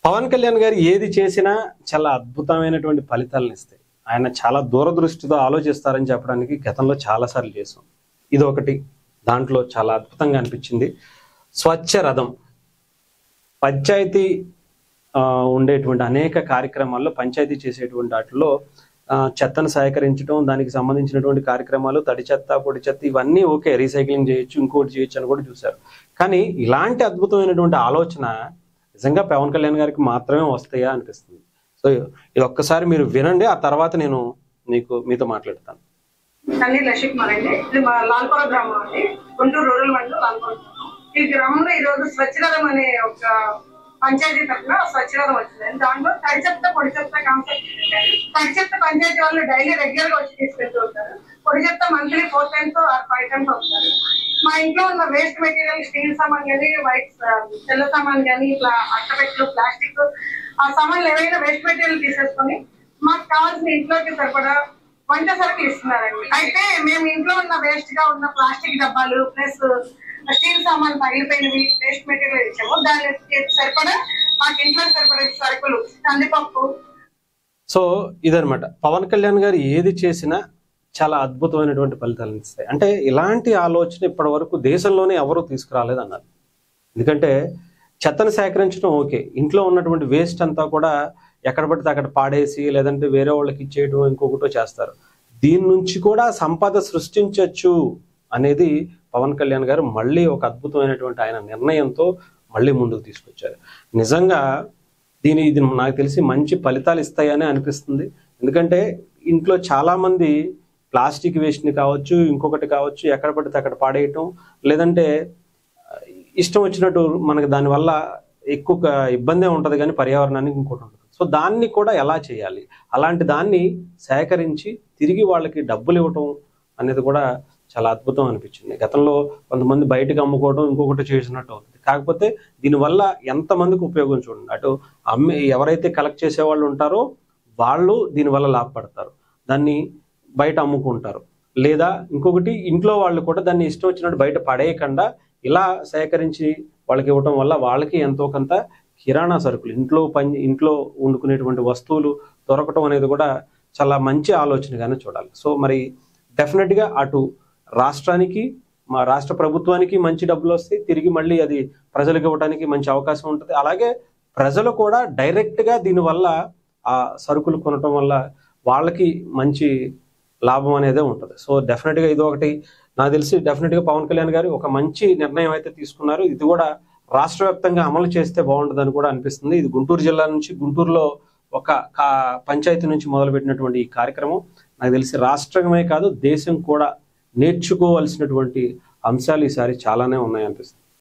పవన్ కళ్యాణ్ గారు ఏది చేసినా చాలా అద్భుతమైనటువంటి ఫలితాలను ఇస్తాయి. ఆయన చాలా దూరదృష్టితో ఆలోచిస్తారని చెప్పడానికి గతంలో చాలాసార్లు చేసాం. ఇది ఒకటి దాంట్లో చాలా అద్భుతంగా అనిపించింది. స్వచ్ఛ రథం పంచాయతీ ఉండేటువంటి అనేక కార్యక్రమాల్లో పంచాయతీ చేసేటువంటి వాటిలో చెత్తను సేకరించడం, దానికి సంబంధించినటువంటి కార్యక్రమాలు, తడి చెత్త, పొడి చెత్త ఇవన్నీ ఓకే, రీసైక్లింగ్ చేయొచ్చు, ఇంకోటి చేయొచ్చు అని కూడా చూశారు. కానీ ఇలాంటి అద్భుతమైనటువంటి ఆలోచన నిజంగా పవన్ కళ్యాణ్ గారికి మాత్రమే వస్తాయా అనిపిస్తుంది. సో ఇది ఒక్కసారి మీరు వినండి, ఆ తర్వాత నేను మీతో మాట్లాడతాను. ఇది మా లాల్పురం గ్రామం అండి, గుంటూరు రూరల్ మండలం లాల్పురం. ఈ గ్రామంలో ఈ రోజు స్వచ్ఛరథం అనే ఒక పంచాయతీ తరఫున స్వచ్ఛరథం వచ్చింది. దాంట్లో తడి చెత్త పొడి చెత్త కాన్సెప్ట్. తడి చెత్త పంచాయతీ వాళ్ళు డైలీ రెగ్యులర్ గా వచ్చి తీసుకెళ్తూ ఉంటారు. పొడి చెత్త మంత్లీ 4 times or 5 times వస్తారు. మా ఇంట్లో ఉన్న వేస్ట్ మెటీరియల్, స్టీల్ సామాన్ కానీ, వైట్ తెల్ల సామాన్ కానీ, ఇట్లా అట్టపెట్లు, ప్లాస్టిక్ ఆ సామాన్లు ఏవైనా వేస్ట్ మెటీరియల్ తీసేసుకొని మాకు కావాల్సిన ఇంట్లోకి సరిపడా వంట సరుకులు ఇస్తున్నారండి. అయితే మేము ఇంట్లో ఉన్న వేస్ట్ గా ఉన్న ప్లాస్టిక్ డబ్బాలు ప్లస్ స్టీల్ సామాన్లు పగిలిపోయినవి వేస్ట్ మెటీరియల్ ఇచ్చాము. దానికి సరిపడా మాకు ఇంట్లో సరిపడే సరుకులు, కందిపప్పు. సో ఇదనమాట, పవన్ కళ్యాణ్ గారు ఏది చేసినా చాలా అద్భుతమైనటువంటి ఫలితాలను ఇస్తాయి. అంటే ఇలాంటి ఆలోచన ఇప్పటి వరకు దేశంలోనే ఎవరూ తీసుకురాలేదు అన్నారు. ఎందుకంటే చెత్తను సేకరించడం ఓకే, ఇంట్లో ఉన్నటువంటి వేస్ట్ అంతా కూడా ఎక్కడ పడితే అక్కడ పాడేసి లేదంటే వేరే వాళ్ళకి ఇచ్చేయడం ఇంకొకటో చేస్తారు. దీని నుంచి కూడా సంపద సృష్టించవచ్చు అనేది పవన్ కళ్యాణ్ గారు మళ్ళీ ఒక అద్భుతమైనటువంటి ఆయన నిర్ణయంతో మళ్ళీ ముందుకు తీసుకొచ్చారు. నిజంగా ఇది నాకు తెలిసి మంచి ఫలితాలు ఇస్తాయని అనిపిస్తుంది. ఎందుకంటే ఇంట్లో చాలామంది ప్లాస్టిక్ వేస్ట్ని కావచ్చు, ఇంకొకటి కావచ్చు, ఎక్కడ పడితే అక్కడ పాడేయటం, లేదంటే ఇష్టం వచ్చినట్టు మనకు దానివల్ల ఎక్కువ ఇబ్బందే ఉంటుంది కానీ పర్యావరణానికి ఇంకోటి ఉంటుంది. సో దాన్ని కూడా ఎలా చేయాలి, అలాంటి దాన్ని సేకరించి తిరిగి వాళ్ళకి డబ్బులు ఇవ్వటం అనేది కూడా చాలా అద్భుతం అనిపించింది. గతంలో కొంతమంది బయటకు అమ్ముకోవడం ఇంకొకటి చేసినట్టు అవుతుంది. కాకపోతే దీనివల్ల ఎంతమందికి ఉపయోగం చూడండి. అటు ఎవరైతే కలెక్ట్ చేసే వాళ్ళు ఉంటారో వాళ్ళు దీనివల్ల లాభపడతారు, దాన్ని బయట అమ్ముకుంటారు. లేదా ఇంకొకటి ఇంట్లో వాళ్ళు కూడా దాన్ని ఇష్టం వచ్చినట్టు బయట పడేయకుండా ఇలా సేకరించి వాళ్ళకి ఇవ్వటం వల్ల వాళ్ళకి ఎంతో కొంత కిరాణా సరుకులు, ఇంట్లో వండుకునేటువంటి వస్తువులు దొరకటం అనేది కూడా చాలా మంచి ఆలోచనగానే చూడాలి. సో మరి డెఫినెట్గా అటు రాష్ట్రానికి, మా రాష్ట్ర ప్రభుత్వానికి మంచి డబ్బులు వస్తాయి, తిరిగి మళ్ళీ అది ప్రజలకు ఇవ్వడానికి మంచి అవకాశం ఉంటుంది. అలాగే ప్రజలు కూడా డైరెక్ట్గా దీనివల్ల ఆ సరుకులు కొనటం వల్ల వాళ్ళకి మంచి లాభం అనేదే ఉంటుంది. సో డెఫినెట్గా ఇది ఒకటి నాకు తెలిసి డెఫినెట్గా పవన్ కళ్యాణ్ గారు ఒక మంచి నిర్ణయం అయితే తీసుకున్నారు. ఇది కూడా రాష్ట్ర వ్యాప్తంగా అమలు చేస్తే బాగుంటుందని కూడా అనిపిస్తుంది. ఇది గుంటూరు జిల్లా నుంచి, గుంటూరులో ఒక పంచాయతీ నుంచి మొదలుపెట్టినటువంటి ఈ కార్యక్రమం నాకు తెలిసి రాష్ట్రమే కాదు దేశం కూడా నేర్చుకోవాల్సినటువంటి అంశాలు ఈసారి చాలానే ఉన్నాయనిపిస్తుంది.